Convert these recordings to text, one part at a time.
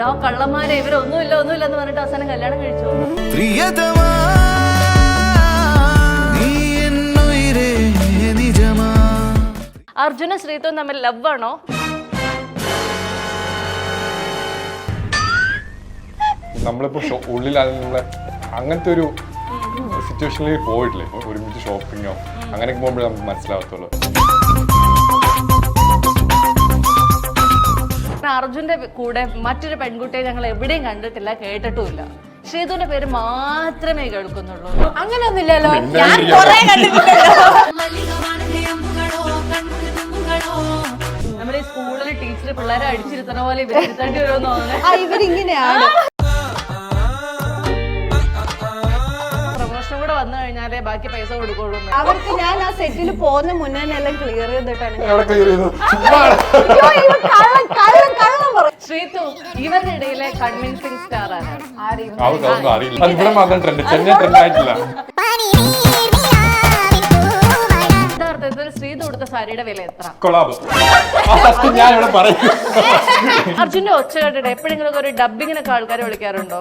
ആ കള്ളന്മാരെ ഇവരൊന്നുമില്ല എന്ന് പറഞ്ഞിട്ട് അവസാനം കല്യാണം കഴിച്ചു. അർജുനും ശ്രീതും തമ്മിൽ ലവ് ആണോ? നമ്മളിപ്പോ ഉള്ളിലാണ് നമ്മളെ അങ്ങനത്തെ ഒരു സിറ്റുവേഷനിൽ പോയിട്ടില്ലേ, ഒരുമിച്ച് ഷോപ്പിങ്ങോ അങ്ങനെയൊക്കെ പോകുമ്പോഴേ നമുക്ക് മനസ്സിലാവത്തുള്ളൂ. അർജുന്റെ കൂടെ മറ്റൊരു പെൺകുട്ടിയെ ഞങ്ങൾ എവിടെയും കണ്ടിട്ടില്ല, കേട്ടിട്ടുമില്ല. ശ്രീതുവിന്റെ പേര് മാത്രമേ കേൾക്കുന്നുള്ളൂ. അങ്ങനെയൊന്നുമില്ലല്ലോ, നമ്മുടെ ഈ സ്കൂളിൽ ടീച്ചർ പിള്ളേരെ അടിച്ചിരുത്തണ പോലെ ഇവരിരുത്തേണ്ടി വരുമെന്ന് തോന്നുന്നു. ഇവരിങ്ങനെയാണ്. പ്രമോഷൻ കൂടെ വന്നു കഴിഞ്ഞാലേ ബാക്കി പൈസ കൊടുക്കുള്ളൂ. അവർക്ക് ഞാൻ ആ സെറ്റിൽ പോകുന്ന മുന്നേ എല്ലാം ക്ലിയർ ചെയ്തിട്ടാണ്. ശ്രീതു ഇവരുടെ ഇടയിലെ കൺവിൻസിംഗ് സ്റ്റാർ ആണ്. യഥാർത്ഥത്തിൽ ശ്രീതു കൊടുത്ത സാരിയുടെ വില എത്ര? അർജുന്റെ ഒച്ച കേട്ടിട്ട് എപ്പോഴെങ്കിലും ഒരു ഡബിങ്ങിനൊക്കെ ആൾക്കാരെ വിളിക്കാറുണ്ടോ?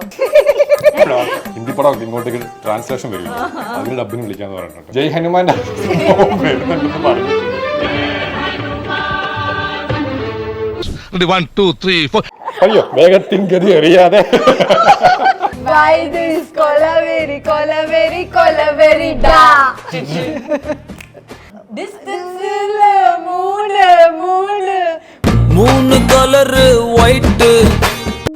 ഹിന്ദി പടം ഇങ്ങോട്ടേക്ക് ട്രാൻസ്ലേഷൻ വരും, അതിന് ഡബിന് വിളിക്കാന്ന് പറഞ്ഞിട്ടുണ്ട്. ജയ് ഹനുമാൻ പറഞ്ഞു. അയ്യോ വേഗത്തിൻ ഗതി അറിയാതെ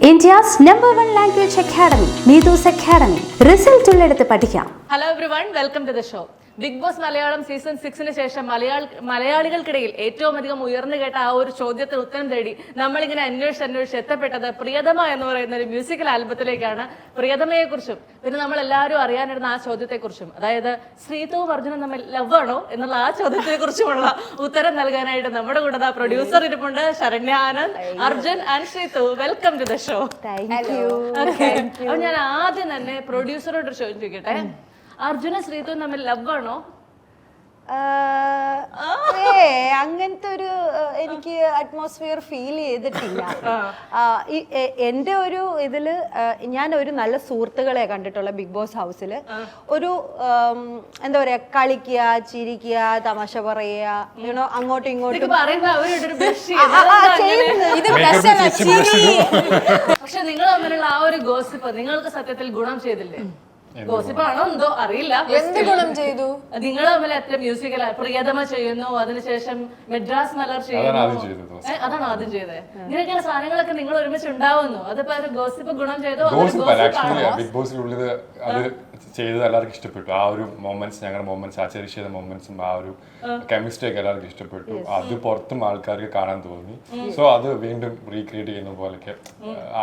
India's #1 language academy, Needus Academy. Result ഉള്ളിടത്ത് പഠിക്കാം. Hello everyone, welcome to the show. Bigg Boss Malayalam season 6 ശേഷം മലയാളികൾക്കിടയിൽ ഏറ്റവും അധികം ഉയർന്നു കേട്ട ആ ഒരു ചോദ്യത്തിന് ഉത്തരം തേടി നമ്മളിങ്ങനെ അന്വേഷിച്ച് എത്തപ്പെട്ടത് പ്രിയതമ എന്ന് പറയുന്ന ഒരു മ്യൂസിക്കൽ ആൽബത്തിലേക്കാണ്. പ്രിയതമയെ കുറിച്ചും പിന്നെ നമ്മൾ എല്ലാവരും അറിയാനിരുന്ന ആ ചോദ്യത്തെക്കുറിച്ചും, അതായത് ശ്രീതുവും അർജുനും തമ്മിൽ ലവ് ആണോ എന്നുള്ള ആ ചോദ്യത്തെ കുറിച്ചുമുള്ള ഉത്തരം നൽകാനായിട്ട് നമ്മുടെ കൂടെ പ്രൊഡ്യൂസർ ഇരിപ്പുണ്ട്, Saranya Anand. Arjun and Sreethu, welcome to the show. അപ്പൊ ഞാൻ ആദ്യം തന്നെ പ്രൊഡ്യൂസറോട് ചോദിക്കട്ടെ, അർജുനും ശ്രീതുവും തമ്മിൽ ലവ് ആണോ? അങ്ങനത്തെ ഒരു എനിക്ക് അറ്റ്മോസ്ഫിയർ ഫീൽ ചെയ്തിട്ടില്ല. എന്റെ ഒരു ഇതില് ഞാൻ ഒരു നല്ല സുഹൃത്തുക്കളെ കണ്ടിട്ടുള്ള ബിഗ് ബോസ് ഹൗസിൽ. ഒരു എന്താ പറയാ, കളിക്കുക, ചിരിക്കുക, തമാശ പറയുക, അങ്ങോട്ടും ഇങ്ങോട്ടും. പക്ഷെ നിങ്ങൾ തമ്മിലുള്ള ആ ഒരു ഗോസിപ്പ് നിങ്ങൾക്ക് സത്യത്തിൽ ഗുണം ചെയ്തില്ലേ? ഗോസിപ്പാണോ എന്തോ അറിയില്ല. എന്ത് ഗുണം ചെയ്തു? നിങ്ങൾ തമ്മിൽ എത്ര മ്യൂസിക്കൽ പ്രിയതമ ചെയ്യുന്നു, അതിനുശേഷം മെഡ്രാസ് മലർ ചെയ്യുന്നു, അതാണ് ആദ്യം ചെയ്തത്. ഇങ്ങനെയൊക്കെയുള്ള സാധനങ്ങളൊക്കെ നിങ്ങൾ ഒരുമിച്ച് ഉണ്ടാവുന്നു. അതിപ്പോ ഗോസിപ്പ് ഗുണം ചെയ്തോ? ബിഗ് ബോസിനുള്ളിൽ അത് ചെയ്തത് എല്ലാവർക്കും ഇഷ്ടപ്പെട്ടു. ആ ഒരു മൊമെന്റ്സ്, ഞങ്ങളുടെ മൊമെന്റ്സ്, ആ ചെറിയ ചെയ്ത മൊമെന്റ്സും ആ ഒരു കെമിസ്ട്രി ഒക്കെ എല്ലാവർക്കും ഇഷ്ടപ്പെട്ടു. അത് പുറത്തും ആൾക്കാർക്ക് കാണാൻ തോന്നി. സോ അത് വീണ്ടും റീക്രിയേറ്റ് ചെയ്യുന്ന പോലൊക്കെ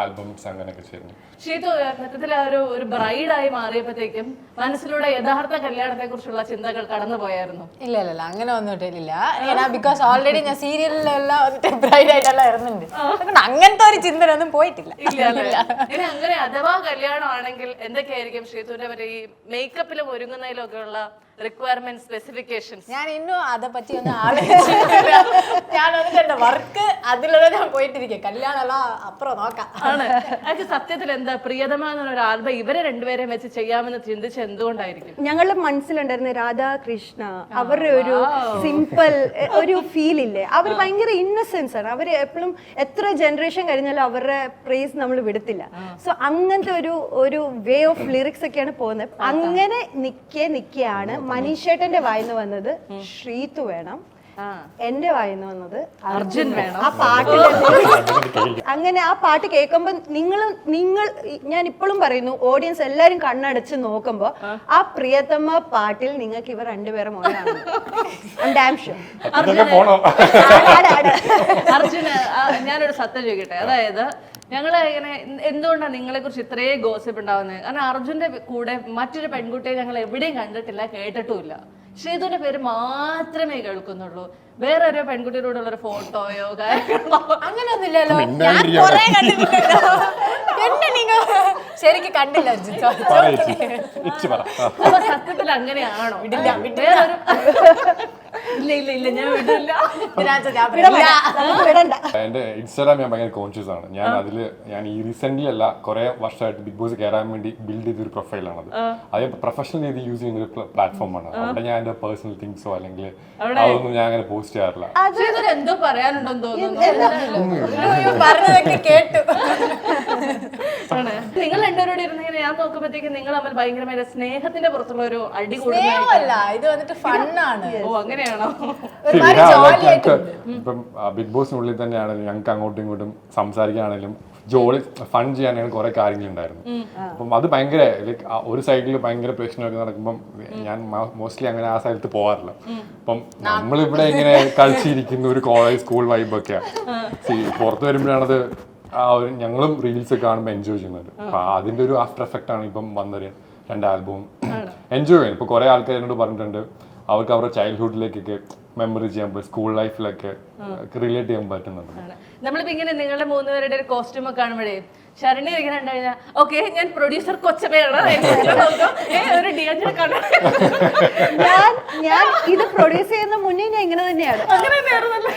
ആൽബംസ് അങ്ങനെയൊക്കെ ചെയ്യുന്നു. ഷീതു സത്യത്തിൽ ഒരു ബ്രൈഡായി മാറിയപ്പോഴത്തേക്കും മനസ്സിലൂടെ യഥാർത്ഥ കല്യാണത്തെ കുറിച്ചുള്ള ചിന്തകൾ കടന്നു പോയായിരുന്നു? ഇല്ല അങ്ങനെ ഒന്നിട്ടില്ല. ബിക്കോസ് ഓൾറെഡി ഞാൻ സീരിയലിലെല്ലാം ബ്രൈഡ് ആയിട്ടെല്ലാം ഇറങ്ങുന്നുണ്ട്. അങ്ങനത്തെ ഒരു ചിന്തയൊന്നും പോയിട്ടില്ല. അങ്ങനെ അഥവാ കല്യാണം ആണെങ്കിൽ എന്തൊക്കെയായിരിക്കും ഷീതുവിന്റെ മറ്റേ ഈ മേക്കപ്പിലും ഒരുങ്ങുന്നതിലും ഒക്കെ ഉള്ള റിക്വയർമെന്റ് സ്പെസിഫിക്കേഷൻസ്? ഞാൻ ഇന്നും അതെ പറ്റി ഒന്ന് ആലോചിച്ചില്ല. ഞാൻ എന്റെ വർക്ക് അതിലുള്ള ഞാൻ പോയിട്ടിരിക്കും. കല്യാണം അപ്പുറം നോക്കാം. ആണ് അത് സത്യത്തിൽ എന്താ പ്രിയതമ എന്നൊരു ആൽബം ഇവരെ രണ്ടുപേരെയും വെച്ച് ചെയ്യാമെന്ന് ചിന്തിച്ച് എന്തുകൊണ്ടായിരിക്കും? ഞങ്ങളുടെ മനസ്സിലുണ്ടായിരുന്ന രാധാകൃഷ്ണ, അവരുടെ ഒരു സിമ്പിൾ ഒരു ഫീൽ ഇല്ലേ, അവർ ഭയങ്കര ഇന്നസെൻസ് ആണ്. അവർ എപ്പോഴും എത്ര ജനറേഷൻ കഴിഞ്ഞാലും അവരുടെ പ്രൈസ് നമ്മൾ വിടത്തില്ല. സോ അങ്ങനത്തെ ഒരു വേ ഓഫ് ലിറിക്സ് ഒക്കെയാണ് പോകുന്നത്. അങ്ങനെ നിൽക്കുകയാണ് മനീഷേട്ടന്റെ വായിന്ന് വന്നത് ശ്രീതു വേണം, എന്റെ വായിന്ന് വന്നത് അർജുൻ വേണം. ആ പാട്ട് അങ്ങനെ ആ പാട്ട് കേൾക്കുമ്പോ നിങ്ങൾ ഞാൻ ഇപ്പോഴും പറയുന്നു, ഓഡിയൻസ് എല്ലാരും കണ്ണടച്ച് നോക്കുമ്പോ ആ പ്രിയതമ പാട്ടിൽ നിങ്ങൾക്ക് ഇവർ രണ്ടുപേരും മോനാണ്. അർജുന് ഞാനൊരു സത്യം ചോദിക്കട്ടെ, അതായത് ഞങ്ങള് ഇങ്ങനെ എന്തുകൊണ്ടാണ് നിങ്ങളെ കുറിച്ച് ഇത്രയും ഗോസിപ്പ് ഉണ്ടാവുന്നത്? കാരണം അർജുന്റെ കൂടെ മറ്റൊരു പെൺകുട്ടിയെ ഞങ്ങൾ എവിടെയും കണ്ടിട്ടില്ല, കേട്ടിട്ടുമില്ല. ശ്രീതുവിന്റെ പേര് മാത്രമേ കേൾക്കുന്നുള്ളൂ. വേറെ ഒരു പെൺകുട്ടിയോടുള്ള ഒരു ഫോട്ടോയോ കാര്യങ്ങളോ അങ്ങനെയൊന്നുമില്ലല്ലോ. ഞാൻ കുറെ കണ്ടിട്ടുണ്ടല്ലോ. എന്നെ നിങ്ങൾ ശരിക്കും കണ്ടില്ല. അപ്പൊ സത്യത്തിൽ അങ്ങനെയാണോ? ഇല്ല ഞാൻ വിടില്ല. എന്റെ ഇൻസ്റ്റാഗ്രാം ഞാൻ ഭയങ്കര കോൺഷ്യസ് ആണ്. ഞാൻ ഈ റീസെന്റ് അല്ല കുറെ വർഷമായിട്ട് ബിഗ് ബോസ് കയറാൻ വേണ്ടി ബിൽഡ് ചെയ്തൊരു പ്രൊഫൈലാണത്. അത് പ്രൊഫഷണൽ രീതി യൂസ് ചെയ്യുന്ന ഒരു പ്ലാറ്റ്ഫോമാണ്. അവിടെ ഞാൻ എന്റെ പേഴ്സണൽ തിങ്സോ അല്ലെങ്കിൽ അതൊന്നും ഞാൻ അങ്ങനെ പോസ്റ്റ് ചെയ്യാറില്ല. എന്തോ പറയാനുണ്ടെന്ന് തോന്നുന്നു. പറഞ്ഞതൊക്കെ കേട്ടു. നിങ്ങൾ രണ്ടുപേരോട് ഇരുന്നിങ്ങനെ ഞാൻ നോക്കുമ്പോഴത്തേക്ക് നിങ്ങൾ തമ്മിൽ ഭയങ്കരമായ സ്നേഹത്തിന്റെ പുറത്തുള്ള ഒരു അടി സ്നേഹമല്ല, ഇത് വന്നിട്ട് ഫണ്ണാണ്. ഓ അങ്ങനെയാണോ? ഇപ്പം ബിഗ് ബോസിനുള്ളിൽ തന്നെയാണെങ്കിലും ഞങ്ങൾക്ക് അങ്ങോട്ടും ഇങ്ങോട്ടും സംസാരിക്കാണെങ്കിലും ജോലി ഫൺ ചെയ്യാനാണ് കുറെ കാര്യങ്ങളുണ്ടായിരുന്നു. അപ്പം അത് ഭയങ്കര ലൈക്ക് ഒരു സൈഡിൽ ഭയങ്കര പ്രശ്നമൊക്കെ നടക്കുമ്പം ഞാൻ മോസ്റ്റ്ലി അങ്ങനെ ആ സ്ഥലത്ത് പോകാറില്ല. അപ്പം നമ്മളിവിടെ ഇങ്ങനെ കളിച്ചിരിക്കുന്ന ഒരു കോളേജ് സ്കൂൾ വൈബൊക്കെയാണ്. പുറത്ത് വരുമ്പോഴാണത് ഞങ്ങളും റീൽസ് കാണുമ്പോൾ എൻജോയ് ചെയ്യുന്നത്. അപ്പൊ അതിന്റെ ഒരു ആഫ്റ്റർ എഫക്റ്റ് ആണ് ഇപ്പം വന്നൊരു 2 ആൽബവും എൻജോയ് ചെയ്യുന്നത്. ഇപ്പൊ കുറെ ആൾക്കാർ എന്നോട് പറഞ്ഞിട്ടുണ്ട് അവർക്ക് അവരുടെ ചൈൽഡ്ഹുഡിലേക്കൊക്കെ മെമ്മറി ചെയ്യാൻ പറ്റും, സ്കൂൾ ലൈഫിലൊക്കെ റിലേറ്റ് ചെയ്യാൻ പറ്റുന്നുണ്ട്. നമ്മളിപ്പോ ഇങ്ങനെ നിങ്ങളുടെ 3 പേരുടെ ഒരു കോസ്റ്റ്യൂം ഒക്കെ കാണുമ്പോഴേ ശരണി ഇങ്ങനെ കണ്ടു കഴിഞ്ഞാൽ ഓക്കെ ഞാൻ പ്രൊഡ്യൂസർ കൊച്ചമ്മയാണ് ഒരു ഡിയഞ്ചർ കണ്ടു. ഞാൻ ഇത് പ്രൊഡ്യൂസ് ചെയ്യുന്ന മുന്നേ ഞാൻ ഇങ്ങനെ തന്നെയാണ്.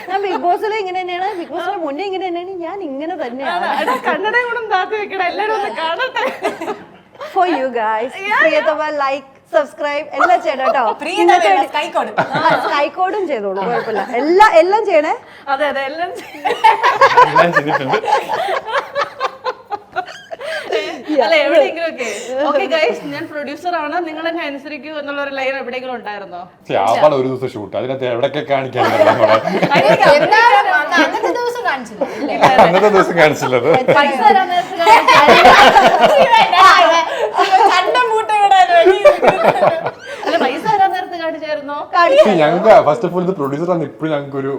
ഞാൻ ബിഗ് ബോസിൽ ഇങ്ങനെ തന്നെയാണ്, ബിഗ് ബോസിന് മുന്നേ ഇങ്ങനെ തന്നെയാണ്, ഞാൻ ഇങ്ങനെ തന്നെയാണ്. കണ്ണട കൂടെ താത്തി വെക്കണം, എല്ലാരും ഒന്ന് കാണട്ടെ. ഫോർ യു ഗൈസ്, പ്രിയതമ ലൈക്ക് സബ്സ്ക്രൈബ് എല്ലാം ചെയ്യണം കേട്ടോ. സ്കൈക്കോഡും ചെയ്തോളൂ, കുഴപ്പമില്ല. എല്ലാം ചെയ്യണേ. അതെ എല്ലാം ചെയ്തിട്ടുണ്ട്. അല്ല എവിടെയെങ്കിലും ഒക്കെ ഓക്കെ ഗൈസ് ഞാൻ പ്രൊഡ്യൂസർ ആണ് നിങ്ങൾ എന്നെ അനുസരിക്കൂ എന്നുള്ള ഒരു ലൈൻ എവിടെയെങ്കിലും ഉണ്ടായിരുന്നോ? ആവാണ് ഒരു ദിവസം ഷൂട്ട്, അതിനകത്ത് എവിടെയൊക്കെ കാണിക്കാൻ അന്നത്തെ ദിവസം കാണിച്ചില്ല. അന്നത്തെ ദിവസം കാണിച്ചില്ലത്. പൈസ തരാൻ നേരത്ത് അല്ല പൈസ തരാൻ നേരത്ത് കാണിച്ചായിരുന്നോ? ഞങ്ങൾക്ക് ഫസ്റ്റ് ഓഫ് ഓൾ ഇത് പ്രൊഡ്യൂസർ ആണ്. ഇപ്പോഴും ഞങ്ങൾക്ക് ഒരു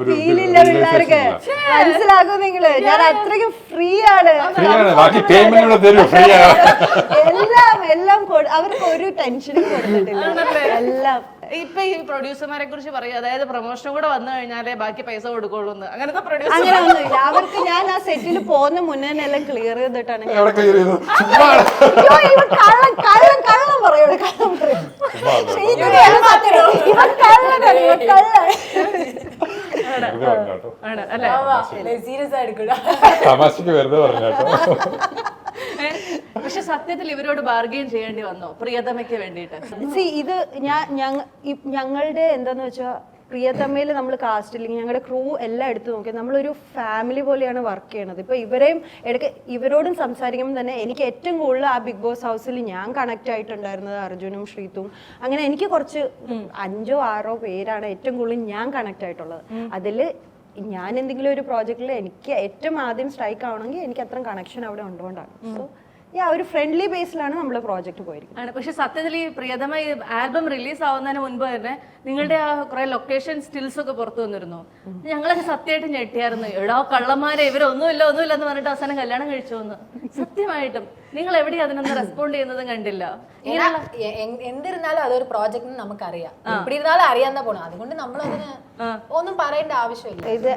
ഫീലില്ല പിള്ളേർക്ക്, മനസ്സിലാകും നിങ്ങള്. ഞാൻ അത്രയ്ക്കും ഫ്രീ ആണ്. ബാക്കി പേയ്മെന്റ് തരും. ഫ്രീ ആണ് എല്ലാം അവർക്ക് ഒരു ടെൻഷനും കൊടുത്തിട്ടില്ല. എല്ലാം ഇപ്പൊ ഈ പ്രൊഡ്യൂസർമാരെ കുറിച്ച് പറയും, അതായത് പ്രൊമോഷൻ കൂടെ വന്നു കഴിഞ്ഞാലേ ബാക്കി പൈസ കൊടുക്കുള്ളൂ. അങ്ങനത്തെ അങ്ങനെ ഒന്നുമില്ല അവർക്ക്. ഞാൻ ആ സെറ്റിൽ പോകുന്ന മുന്നേ തന്നെ എല്ലാം ക്ലിയർ ചെയ്തിട്ടാണ്. കള്ളം പറയും. സീരിയസ് ആയിരിക്കും. തമാശക്ക് വെറുതെ പറഞ്ഞാട്ടോ. പക്ഷെ സത്യത്തിൽ ഇവരോട് ബാർഗെയിൻ ചെയ്യേണ്ടി വന്നോ പ്രിയതമയ്ക്ക് വേണ്ടിയിട്ട്? ഇത് ഞങ്ങളുടെ എന്താന്ന് വെച്ചാൽ പ്രിയതമയിൽ നമ്മൾ കാസ്റ്റ് ഇല്ലെങ്കിൽ ഞങ്ങളുടെ ക്രൂ എല്ലാം എടുത്തു നോക്കി നമ്മളൊരു ഫാമിലി പോലെയാണ് വർക്ക് ചെയ്യണത്. ഇപ്പൊ ഇവരോടും സംസാരിക്കുമ്പോൾ തന്നെ എനിക്ക് ഏറ്റവും കൂടുതൽ ആ ബിഗ് ബോസ് ഹൗസിൽ ഞാൻ കണക്ട് ആയിട്ടുണ്ടായിരുന്നത് അർജുനും ശ്രീത്തും. അങ്ങനെ എനിക്ക് കുറച്ച് 5 or 6 പേരാണ് ഏറ്റവും കൂടുതൽ ഞാൻ കണക്ട് ആയിട്ടുള്ളത്. അതിൽ ഞാൻ എന്തെങ്കിലും ഒരു പ്രോജക്റ്റിൽ എനിക്ക് ഏറ്റവും ആദ്യം സ്ട്രൈക്ക് ആവണമെങ്കിൽ എനിക്ക് അത്ര കണക്ഷൻ അവിടെ ഉണ്ടുകൊണ്ടാണ്. സോ ഒരു ഫ്രണ്ട്ലി ബേസിലാണ് നമ്മൾ പ്രോജക്റ്റ് പോയിരിക്കുന്നത്. പക്ഷെ സത്യത്തിൽ ഈ പ്രിയതമ ആൽബം റിലീസ് ആവുന്നതിന് മുൻപ് തന്നെ നിങ്ങളുടെ ആ കുറെ ലൊക്കേഷൻ സ്റ്റിൽസ് ഒക്കെ പുറത്തു വന്നിരുന്നു. ഞങ്ങളൊക്കെ സത്യമായിട്ട് ഞെട്ടിയായിരുന്നു. എടാ കള്ളന്മാരെ ഇവരൊന്നുമില്ല എന്ന് പറഞ്ഞിട്ട് അവസാനം കല്യാണം കഴിച്ചു വന്ന്. സത്യമായിട്ടും നിങ്ങൾ എവിടെയും അതിനൊന്നും റെസ്പോണ്ട് ചെയ്യുന്നതും കണ്ടില്ല. എന്തിരുന്നാലും അതൊരു പ്രോജക്റ്റ് നമുക്കറിയാം, എവിടെ ഇരുന്നാലും അറിയാന്നാ പോണം. അതുകൊണ്ട് നമ്മൾ അതിന് ഒന്നും പറയേണ്ട ആവശ്യമില്ല. ഇത്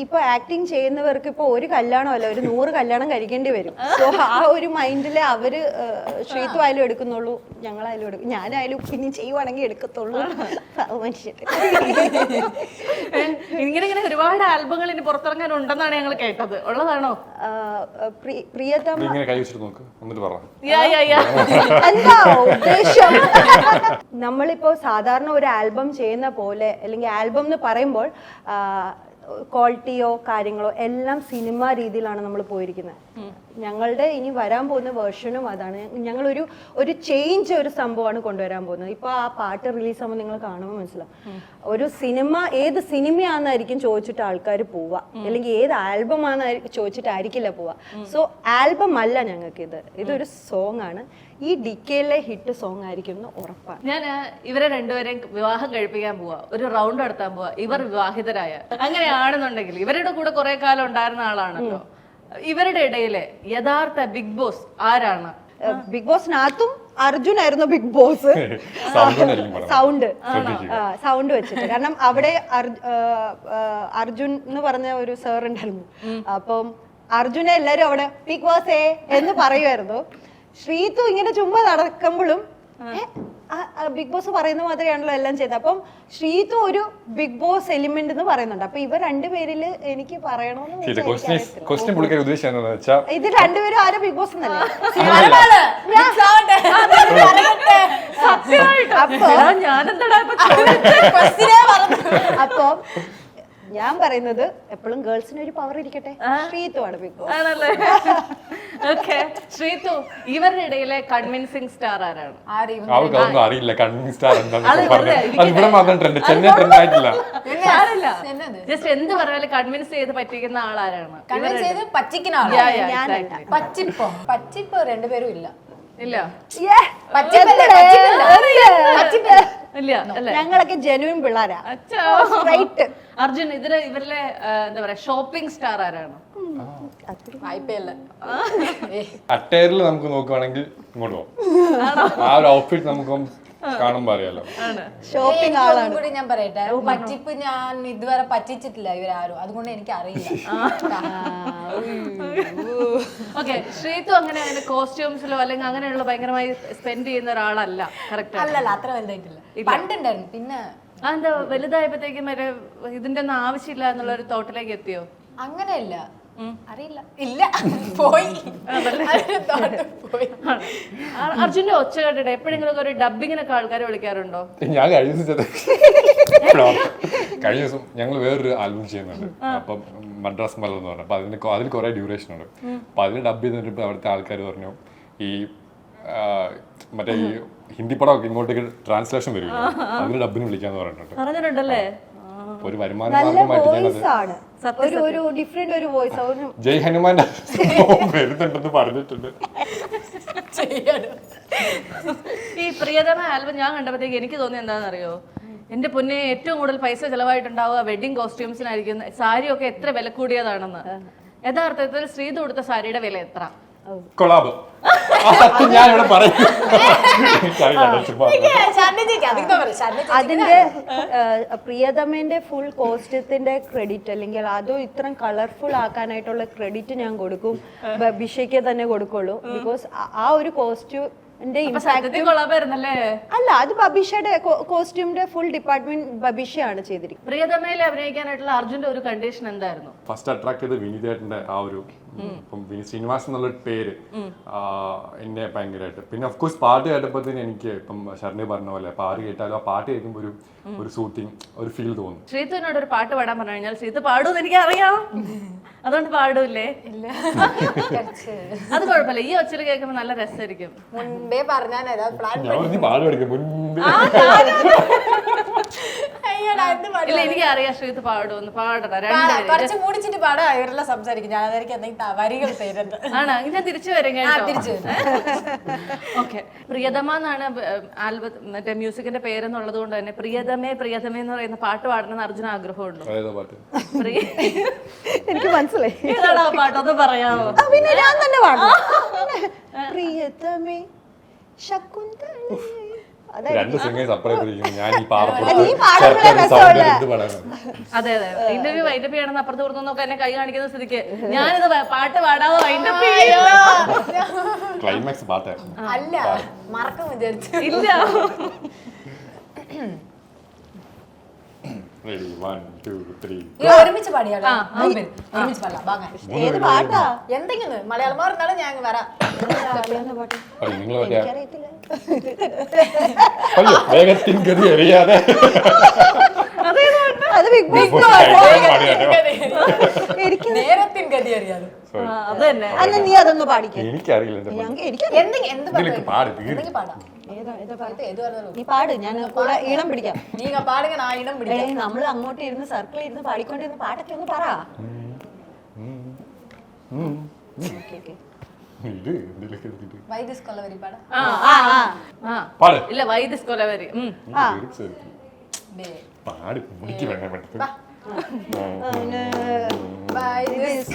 ഇപ്പൊ ആക്ടിങ് ചെയ്യുന്നവർക്ക് ഇപ്പൊ ഒരു കല്യാണമല്ല, ഒരു 100 കല്യാണം കഴിക്കേണ്ടി വരും. സോ ആ ഒരു മൈൻഡില് അവര് ശ്രീത്തു ആയാലും എടുക്കുന്നുള്ളൂ, ഞങ്ങളായാലും എടുക്കും, ഞാനായാലും പിന്നെ ചെയ്യുവാണെങ്കിൽ എടുക്കത്തുള്ളൂ. ഇങ്ങനെ ഒരുപാട് ആൽബങ്ങൾ ഇനി പുറത്തിറങ്ങാൻ ഉണ്ടെന്നാണ് ഞങ്ങൾ കേട്ടത്. ഉള്ളതാണോ? പ്രിയതമ എന്താ ഉദ്ദേശം? നമ്മളിപ്പോ സാധാരണ ഒരു ആൽബം ചെയ്യുന്ന പോലെ, അല്ലെങ്കിൽ ആൽബം എന്ന് പറയുമ്പോൾ ക്വാളിറ്റിയോ കാര്യങ്ങളോ എല്ലാം സിനിമ രീതിയിലാണ് നമ്മൾ പോയിരിക്കുന്നത്. ഞങ്ങളുടെ ഇനി വരാൻ പോകുന്ന വേർഷനും അതാണ്. ഞങ്ങളൊരു ചേഞ്ച്, ഒരു സംഭവമാണ് കൊണ്ടുവരാൻ പോകുന്നത്. ഇപ്പൊ ആ പാട്ട് റിലീസ് ആകുമ്പോൾ നിങ്ങൾ കാണുമ്പോൾ മനസ്സിലാവും. ഒരു സിനിമ ഏത് സിനിമയാണെന്നായിരിക്കും ചോദിച്ചിട്ട് ആൾക്കാർ പോവുക, അല്ലെങ്കിൽ ഏത് ആൽബം ആണെന്ന് ചോദിച്ചിട്ടായിരിക്കില്ല പോവുക. സോ ആൽബം അല്ല ഞങ്ങൾക്ക് ഇതൊരു സോങ് ആണ്. ഈ ഡിക്കയിലെ ഹിറ്റ് സോങ് ആയിരിക്കും എന്ന് ഉറപ്പാണ്. ഞാൻ ഇവരെ രണ്ടുപേരെയും വിവാഹം കഴിപ്പിക്കാൻ പോവാ, ഒരു റൗണ്ട് നടത്താൻ പോവാ. ഇവർ വിവാഹിതരായ അങ്ങനെയാണെന്നുണ്ടെങ്കിൽ ഇവരുടെ കൂടെ കുറെ കാലം ഉണ്ടായിരുന്ന ആളാണല്ലോ. ഇവരുടെ ഇടയിലെ യഥാർത്ഥ ബിഗ് ബോസ് ആരാണ്? ബിഗ് ബോസിനകത്തും അർജുൻ ആയിരുന്നു ബിഗ് ബോസ്. സൗണ്ട് വെച്ചിട്ട്. കാരണം അവിടെ അർജുൻ എന്ന് പറഞ്ഞ ഒരു സാർ ഉണ്ടായിരുന്നു. അപ്പം അർജുനെ എല്ലാരും അവിടെ ബിഗ് ബോസേ എന്ന് പറയുമായിരുന്നു. ശ്രീതു ഇങ്ങനെ ചുമ്മാ നടക്കുമ്പോഴും ബിഗ് ബോസ് പറയുന്ന മാതിരിയാണല്ലോ എല്ലാം ചെയ്തത്. അപ്പം ശ്രീതു ഒരു ബിഗ് ബോസ് എലിമെന്റ് എന്ന് പറയുന്നുണ്ട്. അപ്പൊ ഇവർ രണ്ടുപേരില് എനിക്ക് പറയണമെന്ന് ക്വസ്റ്റ്യൻ പുള്ളിക്കാരി ഉദ്ദേശിച്ചതെന്ന് വെച്ചാൽ ഇത് രണ്ടുപേരും ആരും ബിഗ് ബോസ് എന്നല്ലേ? അപ്പൊ ഞാൻ പറയുന്നത് എപ്പോഴും ഗേൾസിന് ഒരു പവർ ഇരിക്കട്ടെ. ശ്രീതു ആണ് ബിഗ് ബോസ്. ആണല്ലേ? ഓക്കെ, ശ്രീതു, ഇവരുടെ ഇടയിലെ കൺവിൻസിങ് സ്റ്റാർ ആരാണ്? അവർക്കൊന്നും അറിയില്ല കൺവിൻസ് സ്റ്റാർ എന്താണെന്ന് പറഞ്ഞു. അത് ഇവിടെ മാത്രം ട്രെൻഡ്, ചെന്നൈ ട്രെൻഡ് ആയിട്ടില്ല. ജസ്റ്റ് എന്ത് പറഞ്ഞാലും കൺവിൻസ് ചെയ്ത് പറ്റിക്കുന്ന ആളാരാണ്? കൺവിൻസ് ചെയ്ത് പറ്റിക്കുന്ന ആളാ. Yeah, yeah, exactly. പച്ചിപ്പോ രണ്ടുപേരും ഇല്ല. ഇല്ല ഇല്ല അല്ലേ? ഞങ്ങളൊക്കെ ജെനുവിൻ പിള്ളേരാ. അച്ഛാ. Straight. അർജുൻ, ഇവരിലെ എന്താ പറയാ ഷോപ്പിംഗ് സ്റ്റാർ ആരാണ്? വായ്പയല്ല. അട്ടയറിൽ നമുക്ക് നോക്കുവാണെങ്കിൽ ഇങ്ങോട്ട് പോകും. ആ ഒരു ഔട്ട്ഫിറ്റ് നമുക്ക് കാണുമ്പോ അറിയാലോ. ഷോപ്പിംഗ് ഒന്നും കൂടി ഞാൻ പറയട്ടെ, പറ്റിപ്പ് ഞാൻ ഇതുവരെ പറ്റിച്ചിട്ടില്ല ഇവരാരും, അതുകൊണ്ട് എനിക്ക് അറിയില്ല. ഓക്കെ, ശ്രീതു അങ്ങനെ കോസ്റ്റ്യൂംസിലോ അല്ലെങ്കിൽ അങ്ങനെയുള്ള ഭയങ്കരമായി സ്പെൻഡ് ചെയ്യുന്ന ഒരാളല്ല. കറക്റ്റ് അല്ലല്ല, അത്ര വലുതായിട്ടില്ല. പണ്ടുണ്ടായിരുന്നു, പിന്നെ അതെന്താ വലുതായപ്പോഴത്തേക്കും വരെ ഇതിന്റെ ഒന്നും ആവശ്യമില്ല എന്നുള്ള ഒരു തോട്ടിലേക്ക് എത്തിയോ? അങ്ങനെയല്ല, അറിയില്ല, ഇല്ല, പോയി. അർജുന്റെ ഒച്ച കേട്ടിട്ട് എപ്പോഴെങ്കിലും ഒരു ഡബിങ്ങിനൊക്കെ ആൾക്കാരെ വിളിക്കാറുണ്ടോ? ഞാൻ കഴിഞ്ഞ ദിവസം ഞങ്ങൾ വേറൊരു ആൽബം ചെയ്യുന്നുണ്ട്. അപ്പം മദ്രാസ് മലർ എന്ന് പറഞ്ഞു. അപ്പൊ അതിൽ കുറെ ഡ്യൂറേഷൻ ഉണ്ട്. അപ്പൊ അതിൽ ഡബ് ചെയ്തിട്ട് അവിടുത്തെ ആൾക്കാർ പറഞ്ഞു ഈ മറ്റേ ഈ ഹിന്ദി പടമൊക്കെ ഇങ്ങോട്ടേക്ക് ട്രാൻസ്ലേഷൻ വരില്ല, അതിന് ഡബിന് വിളിക്കാന്ന് പറഞ്ഞിട്ടുണ്ടല്ലേ. ഒരു വരുമാന മാർഗമായിട്ട് ഒരു ഡിഫറെന്റ് ഒരു വോയിസ്. ജയ് ഹനുമാന്റെ വരുന്നുണ്ടെന്ന് പറഞ്ഞിട്ടുണ്ട്. ഈ പ്രിയതമ ആൽബം ഞാൻ കണ്ടപ്പോഴത്തേക്ക് എനിക്ക് തോന്നിയത് എന്താണെന്നറിയോ? എന്റെ പൊന്നെ, ഏറ്റവും കൂടുതൽ പൈസ ചെലവായിട്ടുണ്ടാവുക വെഡിങ് കോസ്റ്റ്യൂംസിനായിരിക്കും. സാരിയൊക്കെ എത്ര വില കൂടിയതാണെന്ന്. യഥാർത്ഥത്തിൽ ശ്രീതു കൊടുത്ത സാരിയുടെ വില എത്ര? കൊളാബ്. ഞാൻ ഇവിടെ പറയുന്നത് അതിന്റെ പ്രിയതമന്റെ ഫുൾ കോസ്റ്റ്യൂത്തിന്റെ ക്രെഡിറ്റ് അല്ലെങ്കിൽ അതോ ഇത്രയും കളർഫുൾ ആക്കാനായിട്ടുള്ള ക്രെഡിറ്റ് ഞാൻ കൊടുക്കും, ബിഷയ്ക്ക് തന്നെ കൊടുക്കുള്ളൂ. ബിക്കോസ് ആ ഒരു കോസ്റ്റ്യൂം അല്ല, അത് ബബീഷയുടെ കോസ്റ്റ്യൂമിന്റെ ഫുൾ ഡിപ്പാർട്ട്മെന്റ് ബബീഷയാണ് ചെയ്തിരിക്കുന്നത്. പ്രിയതമയിൽ അഭിനയിക്കാനായിട്ടുള്ള അർജുന്റെ ഒരു കണ്ടീഷൻ എന്തായിരുന്നു? ഫസ്റ്റ് അട്രാക്ട് ചെയ്ത് വിനീതേട്ടന്റെ ആ ഒരു വിനീത് ശ്രീനിവാസ് എന്നുള്ള പേര് എന്നെ ഭയങ്കരമായിട്ട്. പിന്നെ ഓഫ് കോഴ്സ് പാട്ട് കേട്ടപ്പോഴത്തേന് എനിക്ക് ഇപ്പം ശരണി പറഞ്ഞ പോലെ പാട്ട് കേട്ടാലും ആ പാട്ട് കേൾക്കുമ്പോൾ ഒരു സൂത്തിങ് ഒരു ഫീൽ തോന്നും. ശ്രീതുവിനോട് ഒരു പാട്ട് പാടാൻ പറഞ്ഞു കഴിഞ്ഞാൽ ശ്രീതു പാടുമെന്ന് എനിക്ക് അറിയാം, അതുകൊണ്ട് പാടൂല്ലേ? അത് കുഴപ്പമില്ല, ഈ ഒച്ചയിൽ കേൾക്കുമ്പോൾ നല്ല രസമായിരിക്കും. മുൻപേ പറഞ്ഞാൽ പാട് പഠിക്കും മുൻപ്. ഇല്ല, എനിക്ക് അറിയാം ശ്രീതു പാടുമെന്ന്. പാടണം, കുറച്ച് മൂടിച്ചിട്ട് പാടാ, ഇവരെല്ലാം സംസാരിക്കും. ഞാൻ അതായിരിക്കും എന്തെങ്കിലും വരികൾ തരുന്നത്. ആണോ? ഞാൻ തിരിച്ചു വരും കേട്ടോ. ഓക്കെ, പ്രിയതമ എന്നാണ് ആൽബം മറ്റേ മ്യൂസിക്കിന്റെ പേരെന്നുള്ളത് കൊണ്ട് തന്നെ പ്രിയതമേ പ്രിയതമേ എന്ന് പറയുന്ന പാട്ട് പാടണമെന്ന് അർജുന ആഗ്രഹമുണ്ടോ? എനിക്ക് മനസ്സിലായി. ഏതാണോ പാട്ട്, ഒന്ന് പറയാമോ? പിന്നെ ഞാൻ തന്നെ പാടാം. പ്രിയതമേ ശകുന്തളേ. രണ്ട് സിംഗേഴ്സ് അപ്പുറം ഞാൻ ഈ അതെ അതെ, ഇന്റർവ്യൂ വൈൻഡപ്പ് ചെയ്യണമെന്ന് അപ്പുറത്ത് പുറത്തു നോക്കാൻ എന്നെ കൈ കാണിക്കുന്ന സ്ഥിതിക്ക് ഞാനിത് പാട്ട് പാടാതെ വൈൻഡപ്പ് ക്ലൈമാക്സ് പാട്ട് അല്ല, മറക്കും വിചാരിച്ചു. ഇല്ല. ഒരുമിച്ച് പാടിയാലോ? ഒരുമിച്ച് പാടാം. ഏത് പാട്ടാ? എന്തെങ്കിലും മലയാളം പറഞ്ഞാലും ഞാൻ വരാം. വേഗത്തിൻ ഗതി അറിയാതെ അത് ബിഗ് ബോസ്. നേരത്തിൻ ഗതി അറിയാതെ അതന്നെ. അന്ന് നീ അതൊന്ന് പാടിക്കേ. എനിക്കറിയില്ല. നീ പാട്, ഞാൻ കൂടെ ഈണം പിടിക്കാം. നീ പാടുക, ആ ഈണം പിടിക്കാം. നമ്മള് അങ്ങോട്ട് ഇരുന്ന് സർക്കിളിൽ ഇരുന്ന് പാടിക്കൊണ്ടിരുന്ന് പാട്ടൊക്കെ ഒന്ന് പറ. ഇല്ല, വൈദിസ് കൊലവരി.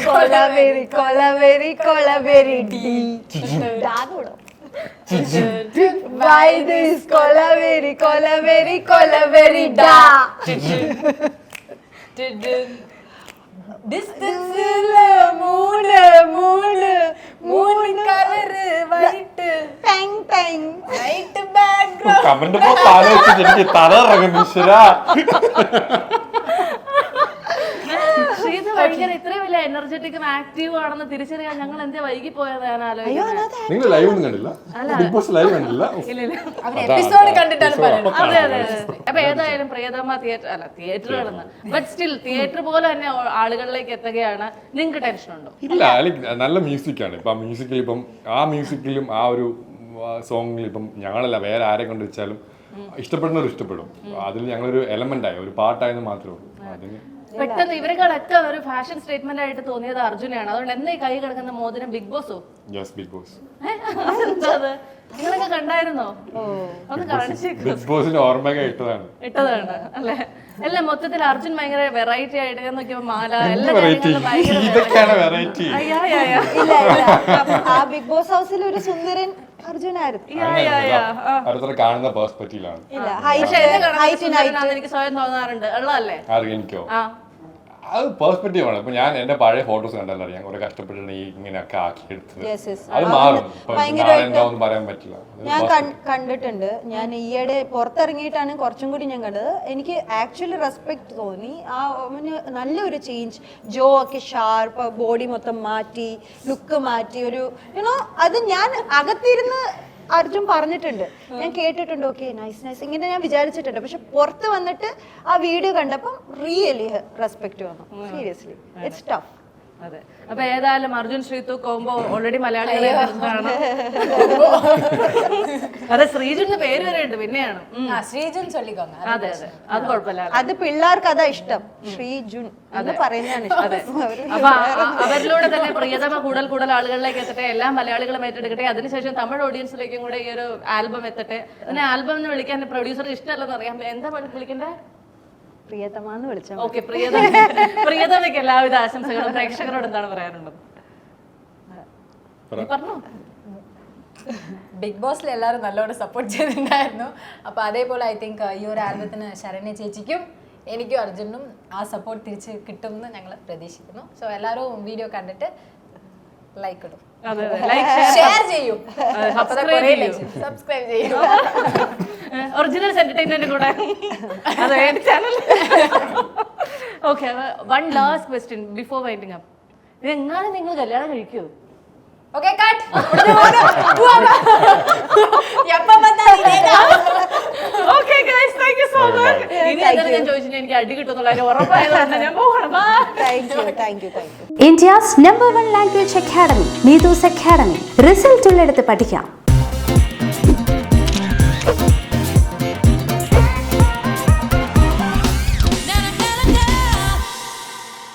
കൊലവെരി കൊലവെരി കൊലവെരി ഡി. Why this കൊലവെരി കൊലവെരി കൊലവെരി ഡാ. ഡിസ്റ്റൻസില് മൂന്ന് മൂന്ന് മൂന്ന് colour white white background. Comment box ആലോചിച്ചിട്ട് എനിക്ക് തല ഇറങ്ങുന്നു ഈശ്വരാ. ശ്രീത് ഭയങ്കര ഇത്രയും വലിയ എനർജറ്റിക്കും ആക്റ്റീവ് ആണെന്ന് തിരിച്ചറിയാൻ ഞങ്ങൾ എന്താ വൈകി പോയത് ഞാൻ ആലോചിക്കുന്നത്. നിങ്ങൾ ലൈവ് ഒന്നും കണ്ടില്ല? ബിഗ് ബോസ് ലൈവ് കണ്ടില്ല? അവര് എപ്പിസോഡ് കണ്ടിട്ടാണ് പറയുന്നത്. അതെ അതെ അതെ. അപ്പൊ ഏതായാലും പ്രിയതമ തിയേറ്ററുകളെന്ന് ബട്ട് സ്റ്റിൽ തിയേറ്റർ പോലെ തന്നെ ആളുകളിലേക്ക് എത്തുകയാണ്. നിങ്ങൾക്ക് ടെൻഷൻ ഉണ്ടോ? ഇല്ല, നല്ല മ്യൂസിക്കാണ്. ഇപ്പൊ ആ മ്യൂസിക്കിലും ആ ഒരു സോങ്ങിൽ ഇപ്പം ഞങ്ങളല്ല വേറെ ആരെ കൊണ്ട് വെച്ചാലും ഇഷ്ടപ്പെടുന്നവർ ഇഷ്ടപ്പെടും. അതിൽ ഞങ്ങളൊരു എലമെന്റ് ആയി, ഒരു പാട്ടായെന്ന് മാത്രമേ ഉള്ളൂ. അതിന് പെട്ടെന്ന് ഇവരെക്കാളൊക്കെ ഒരു ഫാഷൻ സ്റ്റേറ്റ്മെന്റ് ആയിട്ട് തോന്നിയത് അർജുനാണ്. അതുകൊണ്ട് എന്താ ഈ കൈ കിടക്കുന്ന മോതിരം ബിഗ് ബോസോ? Yes, Bigg Boss. നിങ്ങളൊക്കെ കണ്ടായിരുന്നോ? ഒന്ന് കാണിച്ചേ. ബിഗ് ബോസിന് ഓർമ്മയൊക്കെ ഇട്ടതാണ് അല്ലെ? അല്ല, മൊത്തത്തിൽ അർജുൻ ഭയങ്കര വെറൈറ്റി ആയിട്ട് നോക്കിയപ്പോ മാല ഇതൊക്കെയാണ് വെറൈറ്റി. ആ ബിഗ് ബോസ് ഹൗസിൽ ഒരു സുന്ദരൻ അർജുനായിരുന്നു. അടുത്ത കാണുന്ന പേഴ്സ്പെക്റ്റീവിലാണ്. എനിക്ക് സ്വയം തോന്നാറുണ്ട്. ഉള്ളതല്ലേ? എനിക്കോ അത് പേഴ്സ്പെക്റ്റീവ് ആണ്. ഇപ്പൊ ഞാൻ എന്റെ പഴയ ഫോട്ടോസ് കണ്ടാലും അറിയാം കുറെ കഷ്ടപ്പെട്ടിട്ട് ഇങ്ങനെയൊക്കെ ആക്കി എടുത്തത്. അത് മാറും, എന്താണെന്ന് പറയാൻ പറ്റില്ല. ഞാൻ കണ്ടിട്ടുണ്ട്. ഞാൻ ഈയിടെ പുറത്തിറങ്ങിയിട്ടാണ് കുറച്ചും കൂടി ഞാൻ കണ്ടത്. എനിക്ക് ആക്ച്വലി റെസ്പെക്ട് തോന്നി. ആ നല്ലൊരു ചേഞ്ച്. ജോ ഒക്കെ ഷാർപ്പ്, ബോഡി മൊത്തം മാറ്റി, ലുക്ക് മാറ്റി, ഒരു യുനോ അത് ഞാൻ അകത്തിരുന്ന് അർജുൻ പറഞ്ഞിട്ടുണ്ട്, ഞാൻ കേട്ടിട്ടുണ്ട്. ഓക്കെ, നൈസ് നൈസ് ഇങ്ങനെ ഞാൻ വിചാരിച്ചിട്ടുണ്ട്. പക്ഷെ പുറത്ത് വന്നിട്ട് ആ വീഡിയോ കണ്ടപ്പം റിയലി റെസ്പെക്ട് വന്നു. Seriously it's tough. അതെ. അപ്പൊ ഏതായാലും അർജുൻ ശ്രീതു കോംബോ ഓൾറെഡി മലയാളികളെ കാണാം. അതെ, ശ്രീജുന്റെ പേര് വരെ ഉണ്ട്. പിന്നെയാണ് ശ്രീജുൻ ചൊല്ലിക്കോങ്ങ. അതെ അതെ, അത് കുഴപ്പമില്ല. അത് പിള്ളേർക്ക് അതാ ഇഷ്ടം, ശ്രീജുൻ എന്ന് പറയുന്നതാണ് ഇഷ്ടം. അപ്പൊ അവരിലൂടെ തന്നെ പ്രിയതമ കൂടുതൽ ആളുകളിലേക്ക് എത്തട്ടെ, എല്ലാ മലയാളികളും ഏറ്റെടുക്കട്ടെ. അതിനുശേഷം തമിഴ് ഓഡിയൻസിലേക്കും കൂടെ ഈ ഒരു ആൽബം എത്തട്ടെ. അതിനെ ആൽബം എന്ന് വിളിക്കാൻ പ്രൊഡ്യൂസർക്ക് ഇഷ്ടമല്ലെന്ന് അറിയാം. എന്താ വിളിക്കണ്ടേ? പ്രിയതമാന്ന് വിളിച്ചാൽ. ഓക്കെ, പ്രിയതമയ്ക്ക് എല്ലാവിധ ആശംസകളും. പ്രേക്ഷകരോട് എന്താണ് പറയാനുള്ളത്? പറഞ്ഞോ. ബിഗ് ബോസിൽ എല്ലാവരും നല്ലോണം സപ്പോർട്ട് ചെയ്തിട്ടുണ്ടായിരുന്നു. അപ്പോൾ അതേപോലെ ഐ തിങ്ക് ഈ ഒരു ആൽബത്തിന് ശരണ്യ ചേച്ചിക്കും എനിക്കും അർജുനും ആ സപ്പോർട്ട് തിരിച്ച് കിട്ടുമെന്ന് ഞങ്ങൾ പ്രതീക്ഷിക്കുന്നു. സോ എല്ലാവരും വീഡിയോ കണ്ടിട്ട് ലൈക്ക് ഇടും, ഷെയർ ചെയ്യും, സബ്സ്ക്രൈബ് ചെയ്യും. ഒറിജിനൽ എന്റർടൈൻമെന്റ് കൂടെ. അതെ, channel. Okay, one last question before winding up. ഇതെങ്ങാനും നിങ്ങൾ കല്യാണം കഴിക്കൂ? Okay, cut. Okay guys, thank you so much. ഇനി എന്തായാലും ഞാൻ ചോദിച്ചിട്ട് എനിക്ക് അടി കിട്ടുന്നുള്ള ഉറപ്പായതുകൊണ്ട് ഞാൻ പോകണം. Thank you. India's #1 language academy, Needus Academy. Result ഉള്ളിടത്ത് പഠിക്കാം.